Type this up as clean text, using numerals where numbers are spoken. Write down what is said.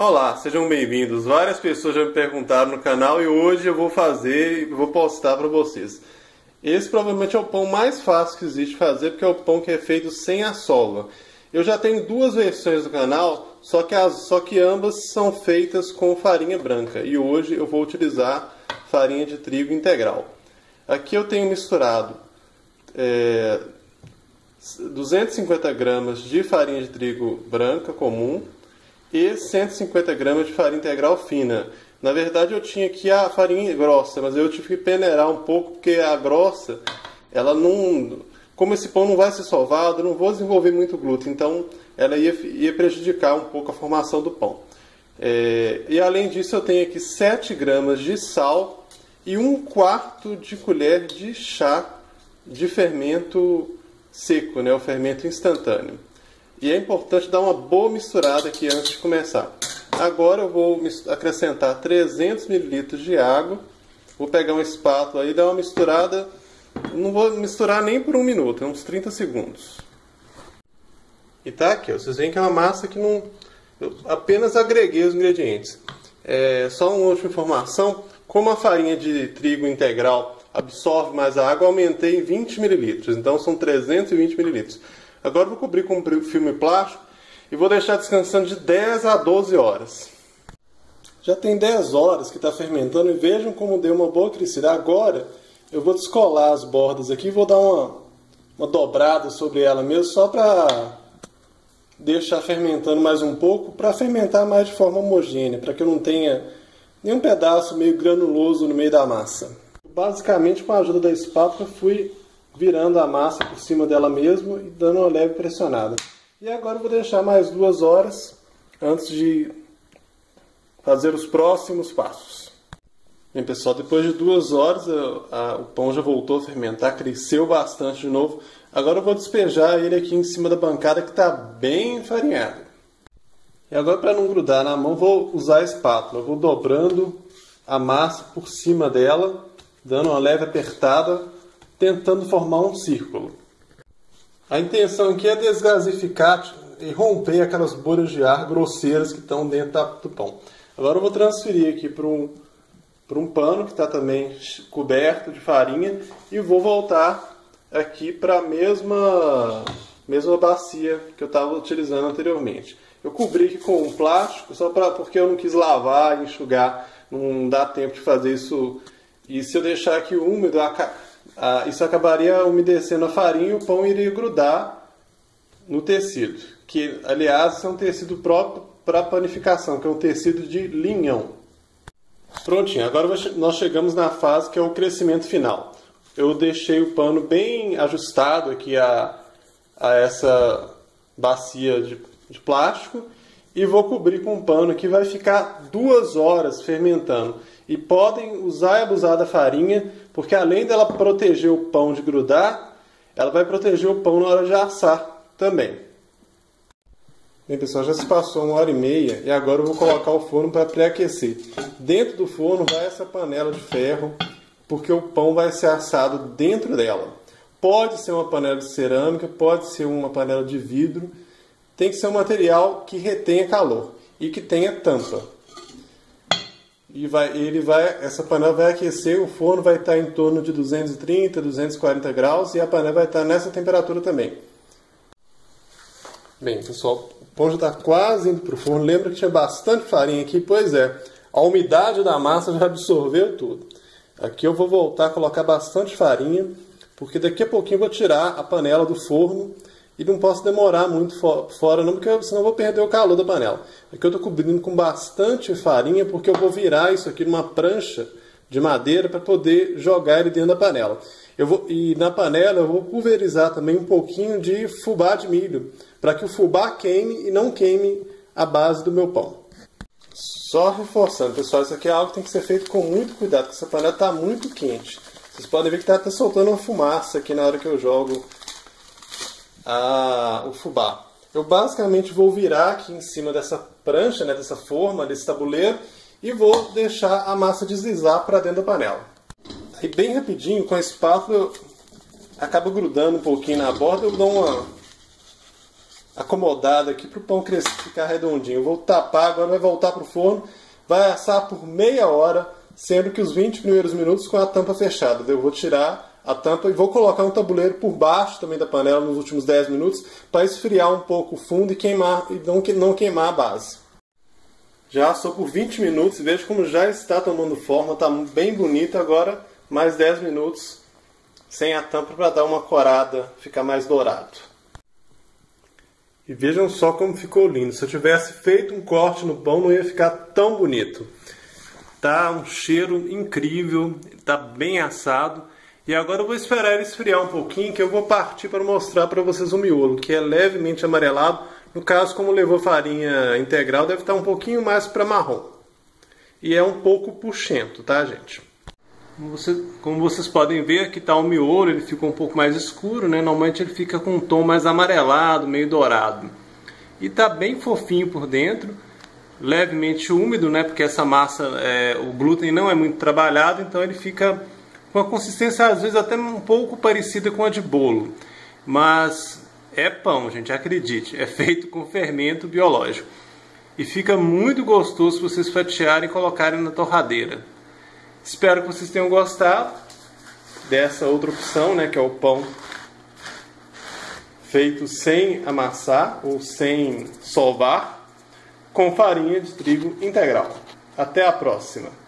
Olá, sejam bem-vindos. Várias pessoas já me perguntaram no canal e hoje eu vou postar para vocês. Esse provavelmente é o pão mais fácil que existe de fazer, porque é o pão que é feito sem a sova. Eu já tenho duas versões do canal, só que ambas são feitas com farinha branca. E hoje eu vou utilizar farinha de trigo integral. Aqui eu tenho misturado 250 gramas de farinha de trigo branca comum e 150 gramas de farinha integral fina. Na verdade eu tinha aqui a farinha grossa, mas eu tive que peneirar um pouco, porque a grossa, ela não... Como esse pão não vai ser sovado, eu não vou desenvolver muito glúten, então ela ia prejudicar um pouco a formação do pão. E além disso eu tenho aqui 7 gramas de sal e 1/4 de colher de chá de fermento seco, né, o fermento instantâneo. E é importante dar uma boa misturada aqui antes de começar. Agora eu vou acrescentar 300 ml de água. Vou pegar uma espátula e dar uma misturada. Não vou misturar nem por 1 minuto, uns 30 segundos. E tá aqui, ó, vocês veem que é uma massa que não... Eu apenas agreguei os ingredientes. Só uma última informação. Como a farinha de trigo integral absorve mais a água, aumentei em 20 ml. Então são 320 ml. Agora eu vou cobrir com filme plástico e vou deixar descansando de 10 a 12 horas. Já tem 10 horas que está fermentando e vejam como deu uma boa crescida. Agora eu vou descolar as bordas aqui e vou dar uma dobrada sobre ela mesmo, só para deixar fermentando mais um pouco, para fermentar mais de forma homogênea, para que eu não tenha nenhum pedaço meio granuloso no meio da massa. Basicamente, com a ajuda da espátula, fui virando a massa por cima dela mesmo e dando uma leve pressionada. E agora eu vou deixar mais 2 horas antes de fazer os próximos passos. Bem, pessoal, depois de 2 horas o pão já voltou a fermentar, cresceu bastante de novo. Agora eu vou despejar ele aqui em cima da bancada que está bem enfarinhado. E agora, para não grudar na mão, vou usar a espátula. Eu vou dobrando a massa por cima dela, dando uma leve apertada, tentando formar um círculo. A intenção aqui é desgasificar e romper aquelas bolhas de ar grosseiras que estão dentro do pão. Agora eu vou transferir aqui para um pano que está também coberto de farinha e vou voltar aqui para a mesma bacia que eu estava utilizando anteriormente. Eu cobri aqui com um plástico porque eu não quis lavar e enxugar, não dá tempo de fazer isso. E se eu deixar aqui úmido, isso acabaria umedecendo a farinha e o pão iria grudar no tecido. Que, aliás, é um tecido próprio para panificação, que é um tecido de linhão. Prontinho, agora nós chegamos na fase que é o crescimento final. Eu deixei o pano bem ajustado aqui a essa bacia de plástico e vou cobrir com um pano que vai ficar 2 horas fermentando. E podem usar e abusar da farinha, porque além dela proteger o pão de grudar, ela vai proteger o pão na hora de assar também. Bem, pessoal, já se passou 1h30 e agora eu vou colocar o forno para pré-aquecer. Dentro do forno vai essa panela de ferro, porque o pão vai ser assado dentro dela. Pode ser uma panela de cerâmica, pode ser uma panela de vidro. Tem que ser um material que retenha calor e que tenha tampa. Essa panela vai aquecer, o forno vai estar em torno de 230, 240 graus e a panela vai estar nessa temperatura também. Bem, pessoal, o pão já está quase indo para o forno. Lembra que tinha bastante farinha aqui? Pois é, a umidade da massa já absorveu tudo. Aqui eu vou voltar a colocar bastante farinha, porque daqui a pouquinho eu vou tirar a panela do forno e não posso demorar muito fora não, porque senão eu vou perder o calor da panela. Aqui eu estou cobrindo com bastante farinha, porque eu vou virar isso aqui numa prancha de madeira para poder jogar ele dentro da panela. E na panela eu vou pulverizar também um pouquinho de fubá de milho, para que o fubá queime e não queime a base do meu pão. Só reforçando, pessoal, isso aqui é algo que tem que ser feito com muito cuidado, porque essa panela está muito quente. Vocês podem ver que está até soltando uma fumaça aqui na hora que eu jogo o fubá. Eu basicamente vou virar aqui em cima dessa prancha, né, dessa forma, desse tabuleiro, e vou deixar a massa deslizar para dentro da panela. Aí bem rapidinho, com a espátula, acaba grudando um pouquinho na borda, eu dou acomodada aqui para o pão crescer, ficar redondinho. Eu vou tapar, agora vai voltar para o forno, vai assar por meia hora, sendo que os 20 primeiros minutos com a tampa fechada. Eu vou tirar a tampa e vou colocar um tabuleiro por baixo também da panela nos últimos 10 minutos para esfriar um pouco o fundo e queimar, e não queimar a base. Já assou por 20 minutos e veja como já está tomando forma, está bem bonito. Agora mais 10 minutos sem a tampa para dar uma corada, ficar mais dourado. E vejam só como ficou lindo. Se eu tivesse feito um corte no pão, não ia ficar tão bonito. Tá um cheiro incrível, tá bem assado. E agora eu vou esperar ele esfriar um pouquinho, que eu vou partir para mostrar para vocês o miolo, que é levemente amarelado. No caso, como levou farinha integral, deve estar um pouquinho mais para marrom. E é um pouco puxento, tá, gente? Como vocês podem ver, aqui está o miolo, ele fica um pouco mais escuro, né? Normalmente ele fica com um tom mais amarelado, meio dourado. E está bem fofinho por dentro, levemente úmido, né? Porque essa massa, o glúten não é muito trabalhado, então ele fica com a consistência às vezes até um pouco parecida com a de bolo. Mas é pão, gente, acredite, é feito com fermento biológico. E fica muito gostoso se vocês fatiarem e colocarem na torradeira. Espero que vocês tenham gostado dessa outra opção, né, que é o pão feito sem amassar ou sem sovar, com farinha de trigo integral. Até a próxima!